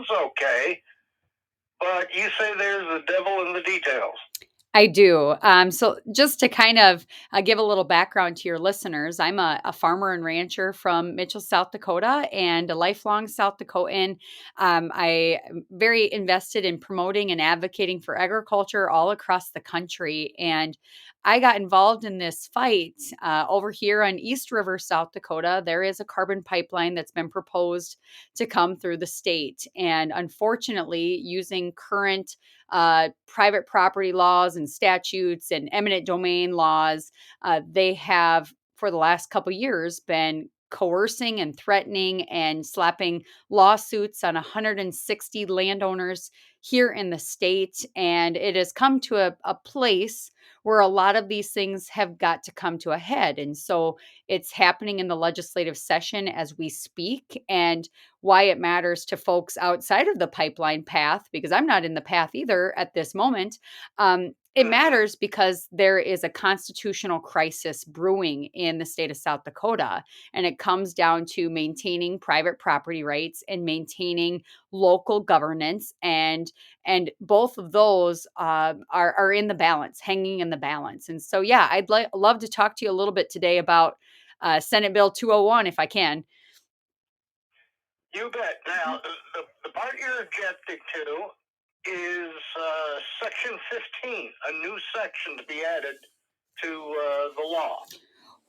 okay, but you say there's the devil in the details. I do. So, just to kind of give a little background to your listeners, I'm a farmer and rancher from Mitchell, South Dakota, and a lifelong South Dakotan. I am very invested in promoting and advocating for agriculture all across the country. And I got involved in this fight over here on East River, South Dakota. There is a carbon pipeline that's been proposed to come through the state. And unfortunately, using current private property laws and statutes and eminent domain laws, they have for the last couple years been coercing and threatening and slapping lawsuits on 160 landowners here in the state. And it has come to a place where a lot of these things have got to come to a head. And so it's happening in the legislative session as we speak. And why it matters to folks outside of the pipeline path, because I'm not in the path either at this moment. It matters because there is a constitutional crisis brewing in the state of South Dakota, and it comes down to maintaining private property rights and maintaining local governance, and both of those are in the balance, hanging in the balance. And so, yeah, I'd love to talk to you a little bit today about Senate Bill 201 if I can. You bet. Now, the part you're objecting to is Section 15, a new section to be added to the law.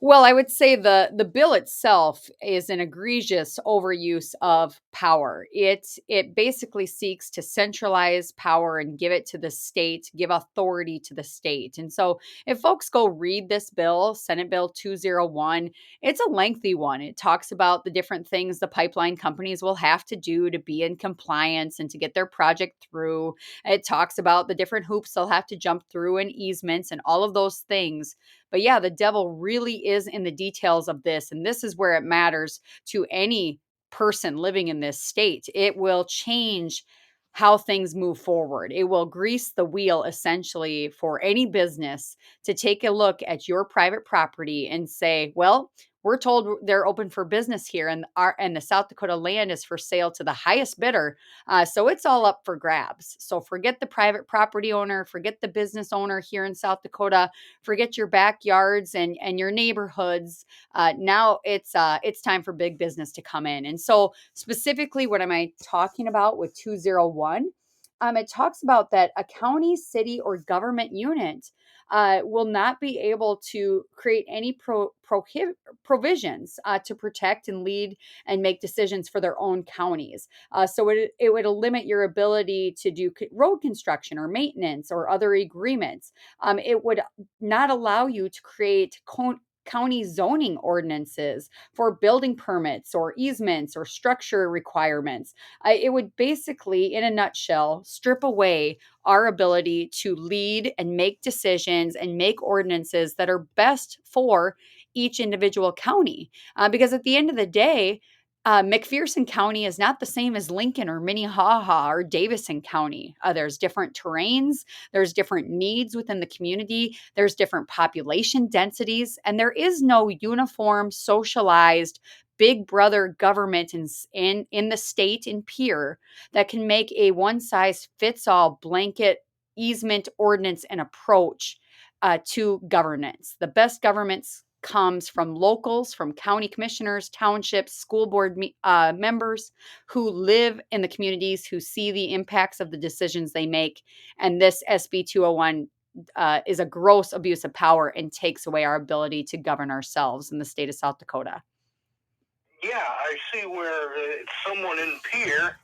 Well, I would say the bill itself is an egregious overuse of power. It basically seeks to centralize power and give it to the state, give authority to the state. And so if folks go read this bill, Senate Bill 201, it's a lengthy one. It talks about the different things the pipeline companies will have to do to be in compliance and to get their project through. It talks about the different hoops they'll have to jump through and easements and all of those things. But yeah, the devil really is in the details of this. And this is where it matters to any person living in this state. It will change how things move forward. It will grease the wheel essentially for any business to take a look at your private property and say, well, we're told they're open for business here, and the South Dakota land is for sale to the highest bidder. So it's all up for grabs. So forget the private property owner, forget the business owner here in South Dakota, forget your backyards and your neighborhoods. Now it's time for big business to come in. And so specifically, what am I talking about with 201? It talks about that a county, city, or government unit will not be able to create any provisions to protect and lead and make decisions for their own counties. So it would limit your ability to do road construction or maintenance or other agreements. It would not allow you to create county zoning ordinances for building permits or easements or structure requirements. It would basically, in a nutshell, strip away our ability to lead and make decisions and make ordinances that are best for each individual county. Because at the end of the day, McPherson County is not the same as Lincoln or Minnehaha or Davison County. There's different terrains, there's different needs within the community, there's different population densities, and there is no uniform, socialized, big brother government in the state in Pierre that can make a one size fits all blanket easement ordinance and approach to governance. The best governments comes from locals, from county commissioners, townships, school board members who live in the communities, who see the impacts of the decisions they make. And this SB 201 is a gross abuse of power and takes away our ability to govern ourselves in the state of South Dakota. Yeah, I see where someone in Pierre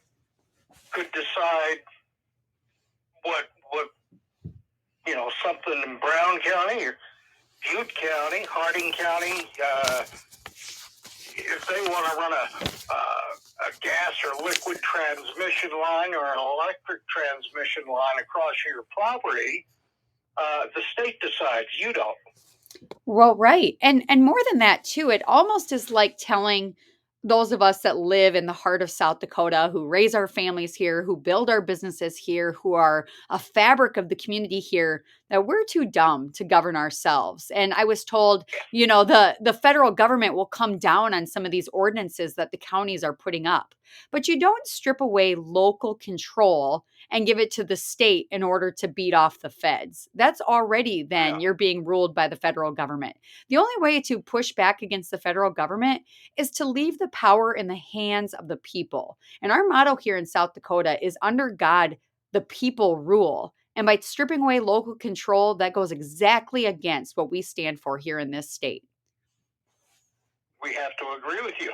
could decide what something in Brown County or Butte County, Harding County, if they want to run a gas or liquid transmission line or an electric transmission line across your property, the state decides. You don't. Well, right. And more than that too, it almost is like telling those of us that live in the heart of South Dakota, who raise our families here, who build our businesses here, who are a fabric of the community here, that we're too dumb to govern ourselves. And I was told, the federal government will come down on some of these ordinances that the counties are putting up. but you don't strip away local control and give it to the state in order to beat off the feds. That's already then Yeah. you're being ruled by the federal government. The only way to push back against the federal government is to leave the power in the hands of the people. And our motto here in South Dakota is under God, the people rule. And by stripping away local control, that goes exactly against what we stand for here in this state. We have to agree with you.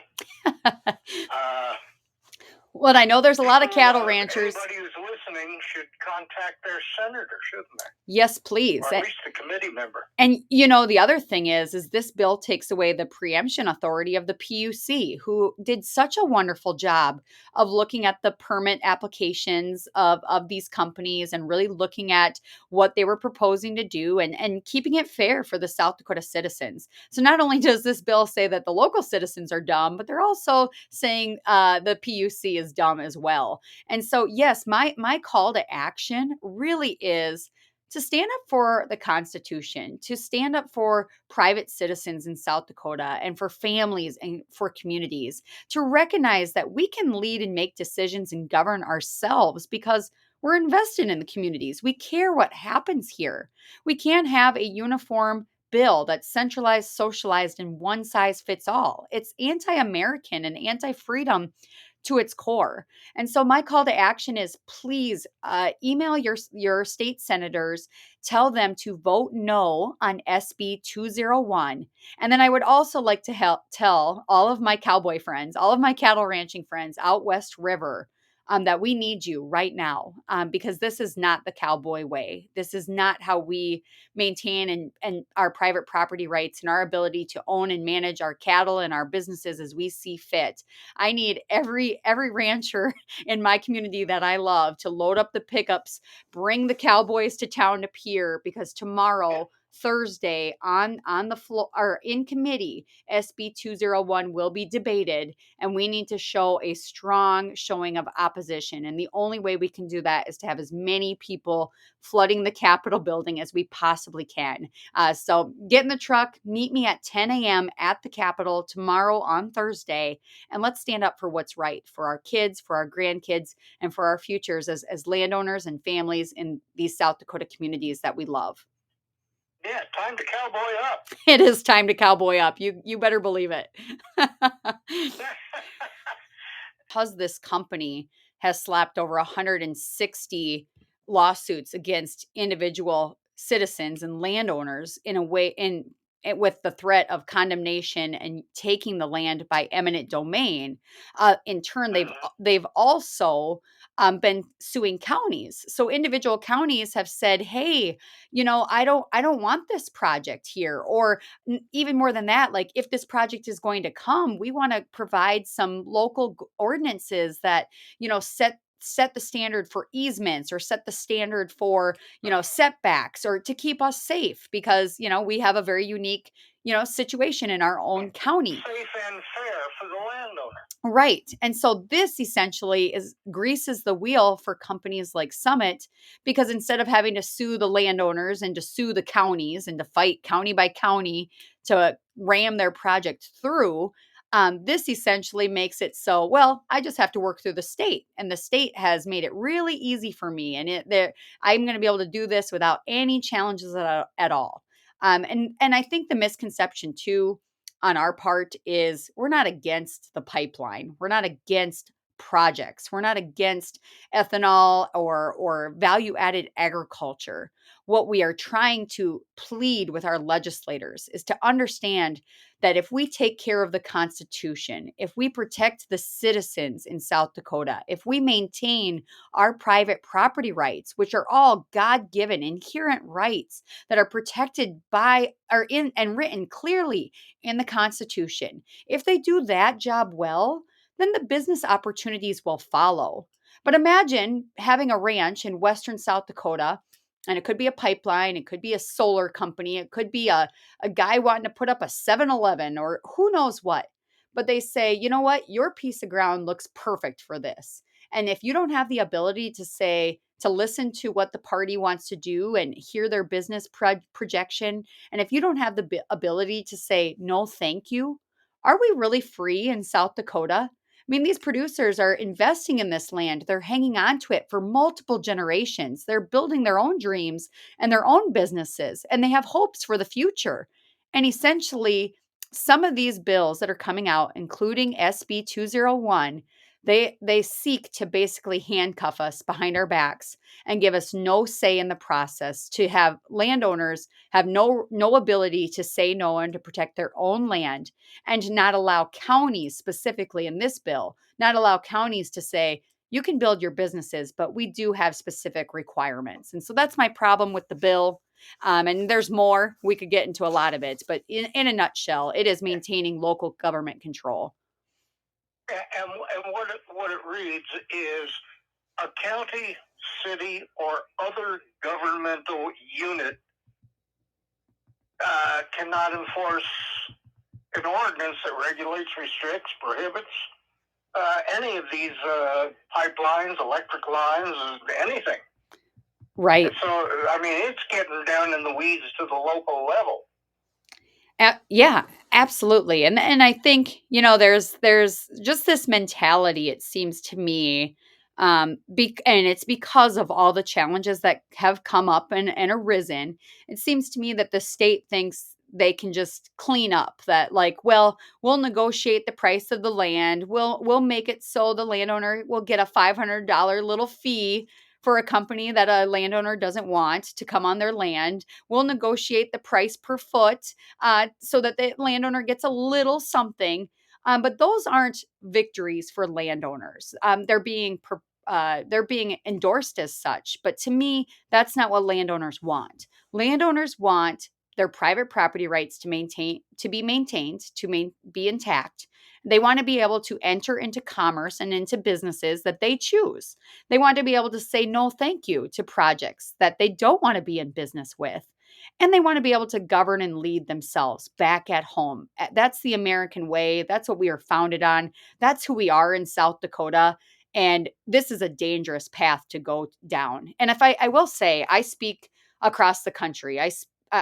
Well, I know there's a lot of cattle ranchers. Anybody who's listening should contact their senator, shouldn't they? Yes, please. Or at least the committee member. And the other thing is this bill takes away the pre-emption authority of the PUC, who did such a wonderful job of looking at the permit applications of these companies and really looking at what they were proposing to do and keeping it fair for the South Dakota citizens. So not only does this bill say that the local citizens are dumb, but they're also saying the PUC is dumb as well. And so, yes, my call to action really is to stand up for the Constitution, to stand up for private citizens in South Dakota and for families and for communities, to recognize that we can lead and make decisions and govern ourselves because we're invested in the communities. We care what happens here. We can't have a uniform bill that's centralized, socialized, and one size fits all. It's anti-American and anti-freedom to its core. And so my call to action is please email your state senators, tell them to vote no on SB 201. And then I would also like to tell all of my cowboy friends, all of my cattle ranching friends out West River, that we need you right now, because this is not the cowboy way. This is not how we maintain and our private property rights and our ability to own and manage our cattle and our businesses as we see fit. I need every rancher in my community that I love to load up the pickups, bring the cowboys to town to Pierre, because tomorrow, Thursday, on the floor or in committee, SB 201 will be debated, and we need to show a strong showing of opposition. And the only way we can do that is to have as many people flooding the Capitol building as we possibly can. So get in the truck, meet me at 10 a.m. at the Capitol tomorrow on Thursday, and let's stand up for what's right for our kids, for our grandkids, and for our futures as landowners and families in these South Dakota communities that we love. Yeah, time to cowboy up. It is time to cowboy up. You better believe it. Because this company has slapped over 160 lawsuits against individual citizens and landowners in a way with the threat of condemnation and taking the land by eminent domain. In turn, they've also been suing counties. So individual counties have said, "Hey, I don't want this project here," or even more than that, like if this project is going to come, we want to provide some local ordinances that set the standard for easements or set the standard for setbacks or to keep us safe because we have a very unique situation in our own county. Safe and fair for the landowner. Right. And so this essentially greases the wheel for companies like Summit, because instead of having to sue the landowners and to sue the counties and to fight county by county to ram their project through, this essentially makes it so, well, I just have to work through the state, and the state has made it really easy for me. And I'm going to be able to do this without any challenges at all. And I think the misconception too on our part is we're not against the pipeline. We're not against projects. We're not against ethanol or value added agriculture. What we are trying to plead with our legislators is to understand that if we take care of the Constitution, if we protect the citizens in South Dakota, if we maintain our private property rights, which are all God-given inherent rights that are protected by and written clearly in the Constitution, if they do that job well, then the business opportunities will follow. But imagine having a ranch in western South Dakota, and it could be a pipeline, it could be a solar company, it could be a guy wanting to put up a 7-Eleven or who knows what. But they say, you know what, your piece of ground looks perfect for this. And if you don't have the ability to listen to what the party wants to do and hear their business projection, and if you don't have the ability to say, no, thank you, are we really free in South Dakota? mean, these producers are investing in this land. They're hanging on to it for multiple generations. They're building their own dreams and their own businesses, and they have hopes for the future. And essentially, some of these bills that are coming out, including SB 201, they seek to basically handcuff us behind our backs and give us no say in the process, to have landowners have no ability to say no and to protect their own land, and to not allow counties, specifically in this bill, not allow counties to say, you can build your businesses, but we do have specific requirements. And so that's my problem with the bill. And there's more. We could get into a lot of it, but in a nutshell, it is maintaining local government control. And what it reads is a county, city, or other governmental unit cannot enforce an ordinance that regulates, restricts, prohibits any of these pipelines, electric lines, anything. Right. And so, I mean, it's getting down in the weeds to the local level. Yeah, absolutely. And I think, there's just this mentality, it seems to me, and it's because of all the challenges that have come up and arisen. It seems to me that the state thinks they can just clean up that, like, well, we'll negotiate the price of the land. We'll make it so the landowner will get a $500 little fee for a company that a landowner doesn't want to come on their land. We'll negotiate the price per foot so that the landowner gets a little something. But those aren't victories for landowners. They're being endorsed as such. But to me, that's not what landowners want. Landowners want their private property rights to be maintained, be intact. They want to be able to enter into commerce and into businesses that they choose. They want to be able to say no thank you to projects that they don't want to be in business with. And they want to be able to govern and lead themselves back at home. That's the American way. That's what we are founded on. That's who we are in South Dakota. And this is a dangerous path to go down. And if I will say, I speak across the country.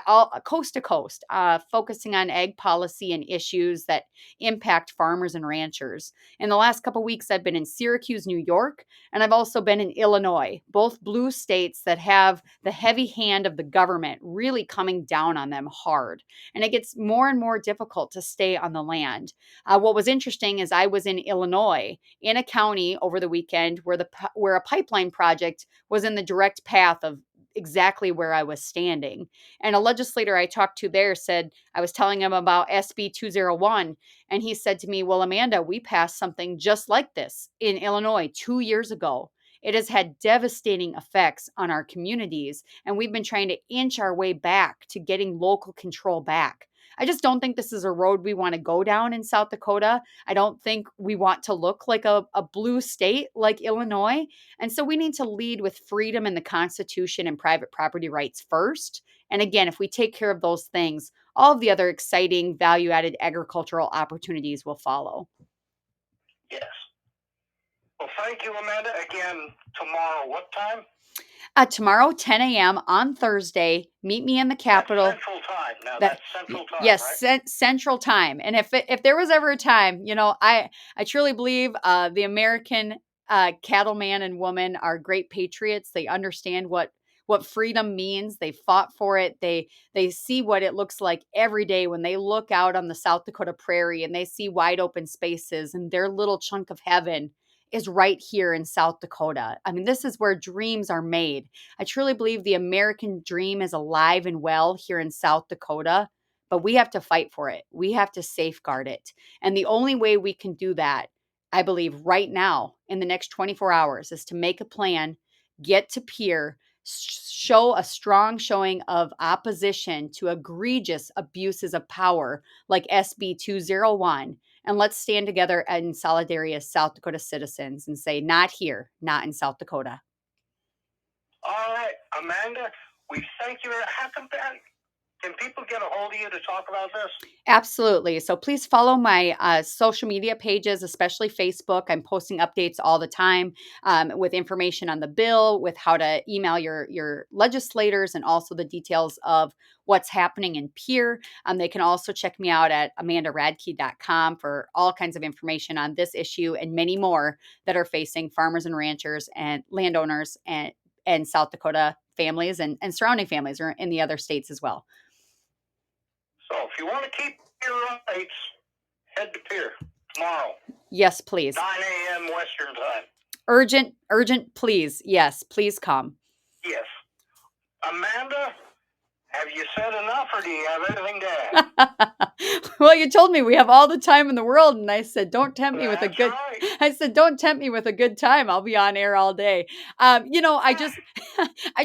All coast to coast, focusing on ag policy and issues that impact farmers and ranchers. In the last couple of weeks, I've been in Syracuse, New York, and I've also been in Illinois, both blue states that have the heavy hand of the government really coming down on them hard. And it gets more and more difficult to stay on the land. What was interesting is I was in Illinois, in a county over the weekend where a pipeline project was in the direct path of exactly where I was standing. And a legislator I talked to there said, I was telling him about SB 201, and he said to me, well, Amanda, we passed something just like this in Illinois 2 years ago. It has had devastating effects on our communities, and we've been trying to inch our way back to getting local control back. I just don't think this is a road we want to go down in South Dakota. I don't think we want to look like a blue state like Illinois. And so we need to lead with freedom in the Constitution and private property rights first. And again, if we take care of those things, all of the other exciting value-added agricultural opportunities will follow. Yes. Well, thank you, Amanda. Again, tomorrow, what time? Tomorrow, 10 a.m. on Thursday. Meet me in the Capitol. That's Central Time. Now, that's Central Time, yes, right? Central Time. And if there was ever a time, I truly believe the American cattleman and woman are great patriots. They understand what freedom means. They fought for it. They see what it looks like every day when they look out on the South Dakota prairie and they see wide open spaces, and their little chunk of heaven is right here in South Dakota. I mean, this is where dreams are made. I truly believe the American dream is alive and well here in South Dakota, but we have to fight for it. We have to safeguard it. And the only way we can do that, I believe, right now in the next 24 hours is to make a plan, get to Pierre, show a strong showing of opposition to egregious abuses of power like SB 201. And let's stand together in solidarity as South Dakota citizens and say, not here, not in South Dakota. All right, Amanda, we thank you. Can people get a hold of you to talk about this? Absolutely. So please follow my social media pages, especially Facebook. I'm posting updates all the time with information on the bill, with how to email your legislators, and also the details of what's happening in Pierre. They can also check me out at amandaradke.com for all kinds of information on this issue and many more that are facing farmers and ranchers and landowners and South Dakota families and surrounding families or in the other states as well. So if you want to keep your rights, head to Pierre tomorrow. Yes, please. 9 a.m. Western time. Urgent, please. Yes, please come. Yes. Amanda, have you said enough, or do you have anything to add? Well, you told me we have all the time in the world, and I said, don't tempt me with a That's good. right. I said, don't tempt me with a good time. I'll be on air all day. I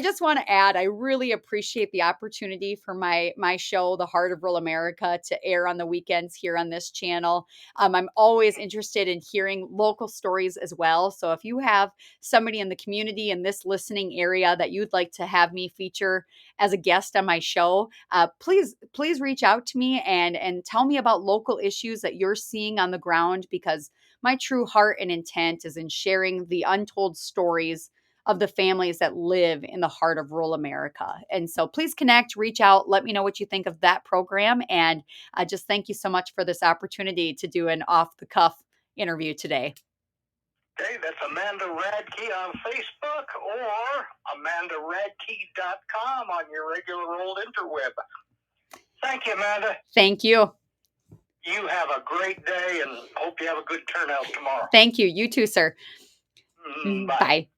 just want to add, I really appreciate the opportunity for my show, The Heart of Rural America, to air on the weekends here on this channel. I'm always interested in hearing local stories as well. So if you have somebody in the community in this listening area that you'd like to have me feature as a guest on my show, please reach out to me and tell me about local issues that you're seeing on the ground, because my true heart and intent is in sharing the untold stories of the families that live in the heart of rural America. And so please connect, reach out, let me know what you think of that program. And just thank you so much for this opportunity to do an off the cuff interview today. Okay, that's Amanda Radke on Facebook or amandaradke.com on your regular old interweb. Thank you, Amanda. Thank you. You have a great day and hope you have a good turnout tomorrow. Thank you. You too, sir. Bye. Bye.